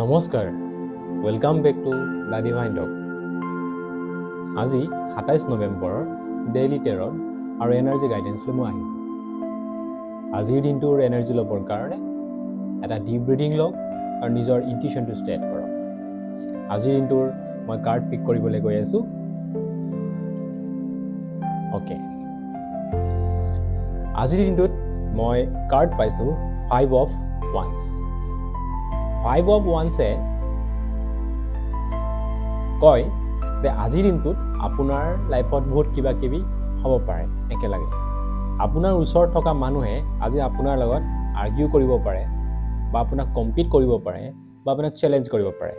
নমস্কাৰ welcome back to the divine talk আজি 27 নৱেম্বৰৰ ডেইলি টেৰত আৰু এনাৰ্জি গাইডেন্স লৈ মই আহিছোঁ আজিৰ দিনটোৰ এনাৰ্জি ল'বৰ কাৰণে এটা ডিপ ব্ৰিডিং লওক আৰু নিজৰ ইনটিউশ্যনটো ষ্টেট কৰক আজিৰ দিনটোৰ মই কাৰ্ড পিক কৰিবলৈ গৈ আছোঁ অ'কে আজিৰ দিনটোত মই কাৰ্ড পাইছোঁ 5 of Wands 5 of Wands কয় যে আজিৰ দিনটোত আপোনাৰ লাইফত বহুত কিবা কিবি হ'ব পাৰে একেলগে আপোনাৰ ওচৰত থকা মানুহে আজি আপোনাৰ লগত আৰ্গিউ কৰিব পাৰে বা আপোনাক কম্পিট কৰিব পাৰে বা আপোনাক চেলেঞ্জ কৰিব পাৰে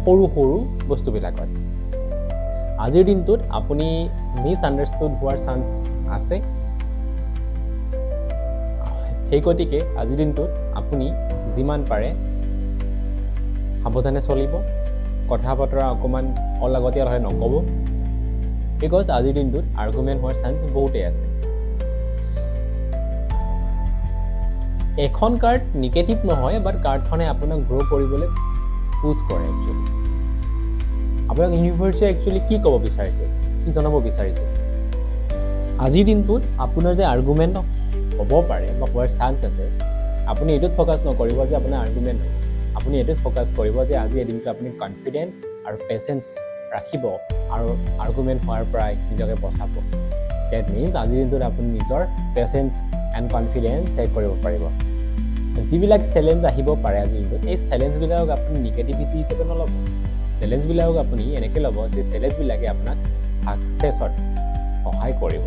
সৰু সৰু বস্তুবিলাকত আজিৰ দিনটোত আপুনি মিছআণ্ডাৰষ্টুড হোৱাৰ চান্স আছে সেই গতিকে আজিৰ দিনটোত আপুনি যিমান পাৰে সাৱধানে চলিব কথা বতৰা অকমান অলাগতিয়াল হয় নক'ব বিকজ আজিৰ দিনটোত আৰ্গুমেণ্ট হোৱাৰ চান্স বহুতেই আছে এখন কাৰ্ড নিগেটিভ নহয় বাট কাৰ্ডখনে আপোনাক গ্ৰ' কৰিবলৈ পুছ কৰে একচুৱেলি আপোনাক ইউনিভাৰ্ছে একচুৱেলি কি ক'ব বিচাৰিছে কি জনাব বিচাৰিছে আজিৰ দিনটোত আপোনাৰ যে আৰ্গুমেণ্ট হ'ব পাৰে বা হোৱাৰ চান্স আছে আপুনি এইটোত ফ'কাছ নকৰিব যে আপোনাৰ আৰ্গুমেণ্ট হ'ব আপুনি এইটোত ফ'কাছ কৰিব যে আজি এদিনটো আপুনি কনফিডেণ্ট আৰু পেচেঞ্চ ৰাখিব আৰু আৰ্গুমেণ্ট হোৱাৰ পৰাই নিজকে বচাব ডেট মিনছ আজিৰ দিনটোত আপুনি নিজৰ পেচেঞ্চ এণ্ড কনফিডেঞ্চ চেক কৰিব পাৰিব যিবিলাক চেলেঞ্জ আহিব পাৰে আজিৰ দিনটোত এই চেলেঞ্জবিলাকক আপুনি নিগেটিভিটি হিচাপে নল'ব চেলেঞ্জবিলাকক আপুনি এনেকৈ ল'ব যে চেলেঞ্জবিলাকে আপোনাক ছাকচেছত সহায় কৰিব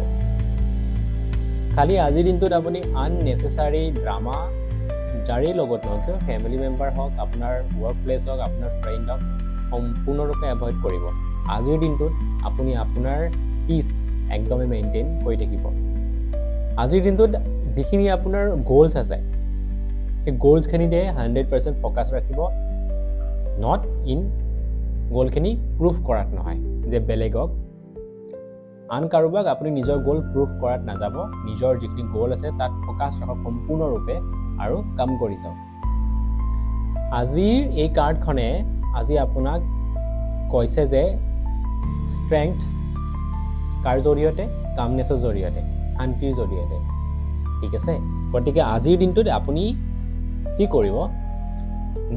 খালি আজিৰ দিনটোত আপুনি আননেচেচাৰী ড্ৰামা যাৰে লগত নহওক কিয় ফেমিলি মেম্বাৰ হওক আপোনাৰ ৱৰ্ক প্লেচ হওক আপোনাৰ ফ্ৰেণ্ড হওক সম্পূৰ্ণৰূপে এভইড কৰিব আজিৰ দিনটোত আপুনি আপোনাৰ পিচ একদমেই মেইনটেইন কৰি থাকিব আজিৰ দিনটোত যিখিনি আপোনাৰ গ'লছ আছে সেই গ'লছখিনিতে 100% ফ'কাছ ৰাখিব নট ইন গ'লখিনি প্ৰুভ কৰাত নহয় যে বেলেগক আন কাৰোবাক আপুনি নিজৰ গ'ল প্ৰুভ কৰাত নাযাব নিজৰ যিখিনি গ'ল আছে তাত ফ'কাছ ৰাখক সম্পূৰ্ণৰূপে আৰু কাম কৰি যাওক আজিৰ এই কাৰ্ডখনে আজি আপোনাক কৈছে যে ষ্ট্ৰেংথ কাৰ জৰিয়তে কামনেছৰ জৰিয়তে শান্তিৰ জৰিয়তে ঠিক আছে গতিকে আজিৰ দিনটোত আপুনি কি কৰিব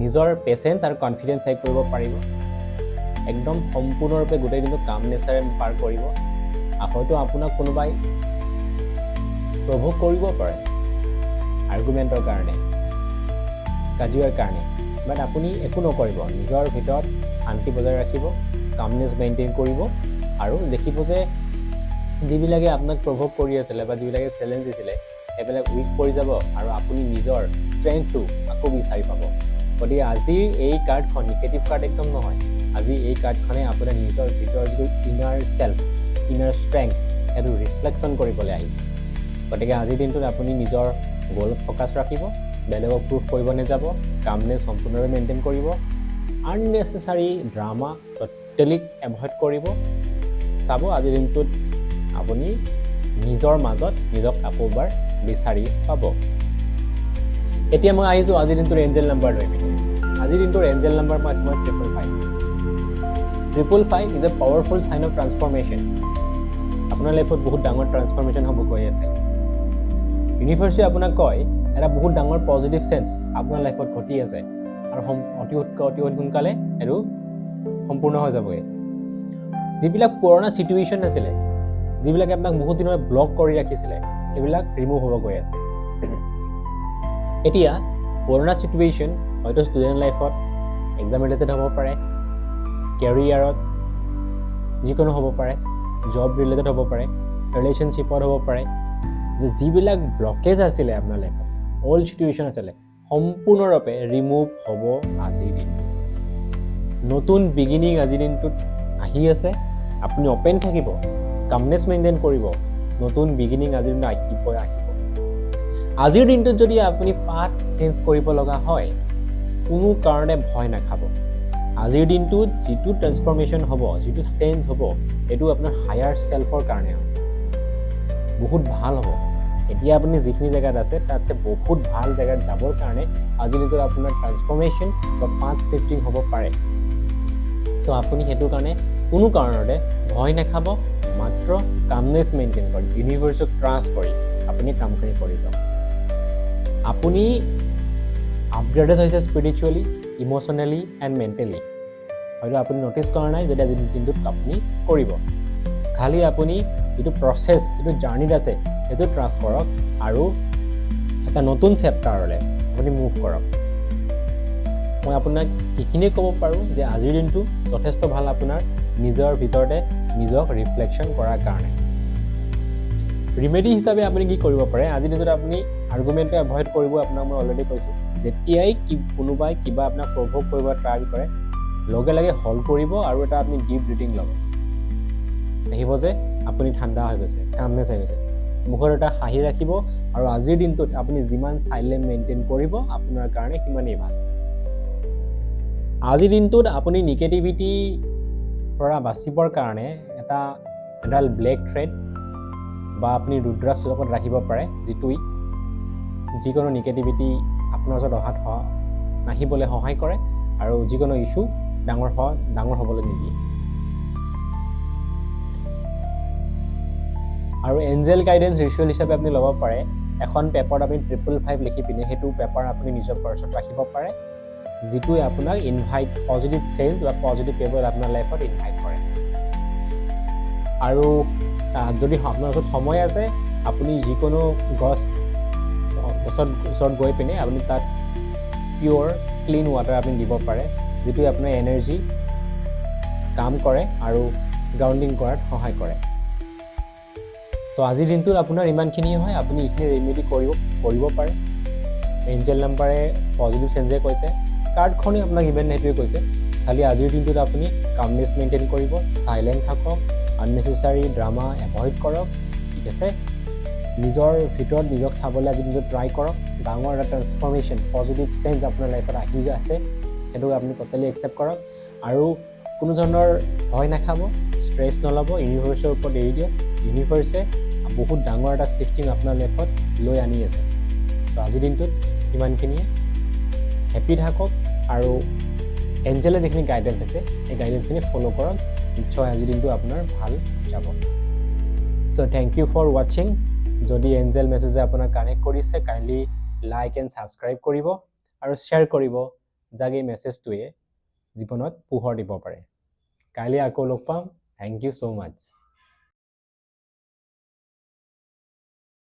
নিজৰ পেচেঞ্চ আৰু কনফিডেঞ্চ চেক কৰিব পাৰিব একদম সম্পূৰ্ণৰূপে গোটেই দিনটো কামনেছাৰে পাৰ কৰিব হয়তো আপোনাক কোনোবাই প্ৰভোগ কৰিব পাৰে আৰ্গুমেণ্টৰ কাৰণে কাজিয়াৰ কাৰণে বাট আপুনি একো নকৰিব নিজৰ ভিতৰত শান্তি বজাই ৰাখিব কামনেছ মেইনটেইন কৰিব আৰু দেখিব যে যিবিলাকে আপোনাক প্ৰভোগ কৰি আছিলে বা যিবিলাকে চেলেঞ্জ দিছিলে সেইবিলাক উইক পৰি যাব আৰু আপুনি নিজৰ ষ্ট্ৰেংথটো আকৌ বিচাৰি পাব গতিকে আজিৰ এই কাৰ্ডখন নিগেটিভ কাৰ্ড একদম নহয় আজি এই কাৰ্ডখনে আপোনাৰ নিজৰ ভিতৰৰ যিটো ইনাৰ ছেল্ফ ইনাৰ ষ্ট্ৰেংথ সেইটো ৰিফ্লেকশ্যন কৰিবলৈ আহিছে গতিকে আজিৰ দিনটোত আপুনি নিজৰ গ'ল ফ'কাছ ৰাখিব বেলেগক প্ৰুভ কৰিব নাযাব কামনেছ সম্পূৰ্ণভাৱে মেইনটেইন কৰিব আননেচেচাৰী ড্ৰামা ট'টেলি এভইড কৰিব চাব আজিৰ দিনটোত আপুনি নিজৰ মাজত নিজক আকৌ এবাৰ বিচাৰি পাব এতিয়া মই আহিছোঁ আজিৰ দিনটোৰ এঞ্জেল নাম্বাৰ লৈ পিনে আজিৰ দিনটোৰ এঞ্জেল নাম্বাৰ মই 555 is a powerful sign off transformation আপোনাৰ লাইফত বহুত ডাঙৰ ট্ৰান্সফৰ্মেশ্যন হ'ব গৈ আছে ইউনিভাৰ্ছে আপোনাক কয় এটা বহুত ডাঙৰ পজিটিভ চেঞ্জ আপোনাৰ লাইফত ঘটি আছে আৰু অতি সোনকালে আৰু সম্পূৰ্ণ হৈ যাবগৈ যিবিলাক পুৰণা চিটুৱেশ্যন আছিলে যিবিলাকে আপোনাক বহুত দিনৰ ব্লক কৰি ৰাখিছিলে সেইবিলাক ৰিমুভ হ'ব গৈ আছে এতিয়া পুৰণা চিটুৱেশ্যন হয়তো ষ্টুডেণ্ট লাইফত এক্সাম ৰিলেটেড হ'ব পাৰে কেৰিয়াৰত যিকোনো হ'ব পাৰে জব ৰিলেটেড হ'ব পাৰে ৰিলেশ্যনশ্বিপত হ'ব পাৰে যে যিবিলাক ব্লকেজ আছিলে আপোনাৰ লাইফত অল চিটুৱেশ্যন আছিলে সম্পূৰ্ণৰূপে ৰিমুভ হ'ব আজিৰ দিনটোত নতুন বিগিনিং আজিৰ দিনটোত আহি আছে আপুনি অপেন থাকিব কামনেছ মেইনটেইন কৰিব নতুন বিগিনিং আজিৰ দিনটোত আহিব আজিৰ দিনটোত যদি আপুনি পাথ চেঞ্জ কৰিব লগা হয় কোনো কাৰণে ভয় নাখাব আজিৰ দিনটোত যিটো ট্ৰান্সফৰ্মেশ্যন হ'ব যিটো চেঞ্জ হ'ব এইটো আপোনাৰ হায়াৰ চেল্ফৰ কাৰণে হ'ব বহুত ভাল হ'ব এতিয়া আপুনি যিখিনি জেগাত আছে তাতছে বহুত ভাল জেগাত যাবৰ কাৰণে আজিৰ দিনটোত আপোনাৰ ট্ৰান্সফৰ্মেশ্যন বা পাথ শিফটিং হ'ব পাৰে। তো আপুনি সেইটোৰ কাৰণে কোনো কাৰণতে ভয় নাখাব, মাত্ৰ কামনেছ মেইনটেইন কৰি ইউনিভাৰ্ছক ট্ৰাষ্ট কৰি আপুনি কামখিনি কৰি যাওক। আপুনি আপগ্ৰেডেড হৈছে স্পিৰিচুৱেলি, ইম'চনেলি এণ্ড মেণ্টেলি। হয়তো আপুনি ন'টিছ কৰা নাই যদি আজিৰ দিনটোত আপুনি কৰিব। খালি আপুনি যিটো প্ৰচেছ, যিটো জাৰ্ণিত আছে সেইটো ট্ৰাষ্ট কৰক আৰু এটা নতুন চেপ্টাৰলৈ আপুনি মুভ কৰক। মই আপোনাক এইখিনিয়ে ক'ব পাৰোঁ যে আজিৰ দিনটো যথেষ্ট ভাল আপোনাৰ নিজৰ ভিতৰতে নিজক ৰিফ্লেকশ্যন কৰাৰ কাৰণে। ৰিমেডি হিচাপে আপুনি কি কৰিব পাৰে, আজিৰ দিনটোত আপুনি আৰ্গুমেণ্টটো এভইড কৰিব। আপোনাক মই অলৰেডি কৈছোঁ, যেতিয়াই কোনোবাই কিবা আপোনাক প্ৰভোক কৰিব ট্ৰাই কৰে, লগে লগে হল্ড কৰিব আৰু এটা আপুনি ডিপ ব্ৰিথিং ল'ব। দেখিব যে আপুনি ঠাণ্ডা হৈ গৈছে, কামনেছ হৈ গৈছে। মুখত এটা হাঁহি ৰাখিব আৰু আজিৰ দিনটোত আপুনি যিমান চাইলেণ্ট মেইনটেইন কৰিব আপোনাৰ কাৰণে সিমানেই ভাল। আজিৰ দিনটোত আপুনি নিগেটিভিটিৰ পৰা বাচিবৰ কাৰণে এডাল ব্লেক থ্ৰেড বা আপুনি ৰুদ্ৰাক্ষ লগত ৰাখিব পাৰে, যিকোনো নিগেটিভিটি আপোনাৰ ওচৰত নাহিবলৈ সহায় কৰে আৰু যিকোনো ইছ্যু ডাঙৰ হ'বলৈ নিদিয়ে। আৰু এঞ্জেল গাইডেন্স ৰিচুৱেল হিচাপে আপুনি ল'ব পাৰে, এখন পেপাৰত আপুনি 555 লিখি পিনে সেইটো পেপাৰ আপুনি নিজৰ পাৰ্চত ৰাখিব পাৰে, যিটোৱে আপোনাক পজিটিভ চেঞ্জ বা পজিটিভ পিপল আপোনাৰ লাইফত ইনভাইট কৰে। আৰু যদি আপোনাৰ ওচৰত সময় আছে, আপুনি যিকোনো গছৰ ওচৰত গৈ পিনে আপুনি তাত পিয়'ৰ ক্লিন ৱাটাৰ আপুনি দিব পাৰে, যিটোৱে আপোনাৰ এনাৰ্জি কাম কৰে আৰু গ্ৰাউণ্ডিং কৰাত সহায় কৰে। তো আজিৰ দিনটোত আপোনাৰ ইমানখিনিয়ে হয়, আপুনি এইখিনি ৰেমেডি কৰিব পাৰে। এঞ্জেল নাম্বাৰে পজিটিভ চেঞ্জে কৈছে, কাৰ্ডখনে আপোনাক ইভেন সেইটোৱে কৈছে। খালি আজিৰ দিনটোত আপুনি কামনেছ মেইনটেইন কৰিব, চাইলেণ্ট থাকক, আননেচেচাৰী ড্ৰামা এভইড কৰক, ঠিক আছে। নিজৰ ভিতৰত নিজক চাবলৈ আজিৰ দিনটোত ট্ৰাই কৰক। ডাঙৰ এটা ট্ৰান্সফৰ্মেশ্যন, পজিটিভ চেঞ্জ আপোনাৰ লাইফত আহি আছে, সেইটো আপুনি ট'টেলি একচেপ্ট কৰক। আৰু কোনো ধৰণৰ ভয় নাখাব, ষ্ট্ৰেছ নল'ব, ইউনিভাৰ্ছৰ ওপৰত এৰি দিয়ক। ইউনিভাৰ্ছে বহুত ডাঙৰ এটা শ্বিফটিং আপোনাৰ লাইফত লৈ আনি আছে। তো আজিৰ দিনটোত ইমানখিনিয়ে, হেপ্পী থাকক আৰু এঞ্জেলে যিখিনি গাইডেন্স আছে সেই গাইডেন্সখিনি ফ'ল' কৰক। নিশ্চয় আজিৰ দিনটো আপোনাৰ ভাল যাব। চ' থেংক ইউ ফৰ ৱাচিং। যদি এঞ্জেল মেছেজে আপোনাক কানেক্ট কৰিছে, কাইণ্ডলি লাইক এণ্ড ছাবস্ক্ৰাইব কৰিব আৰু শ্বেয়াৰ কৰিব, যাক এই মেছেজটোৱে জীৱনত পোহৰ দিব পাৰে। কাইলৈ আকৌ লগ পাম। Thank you so' much.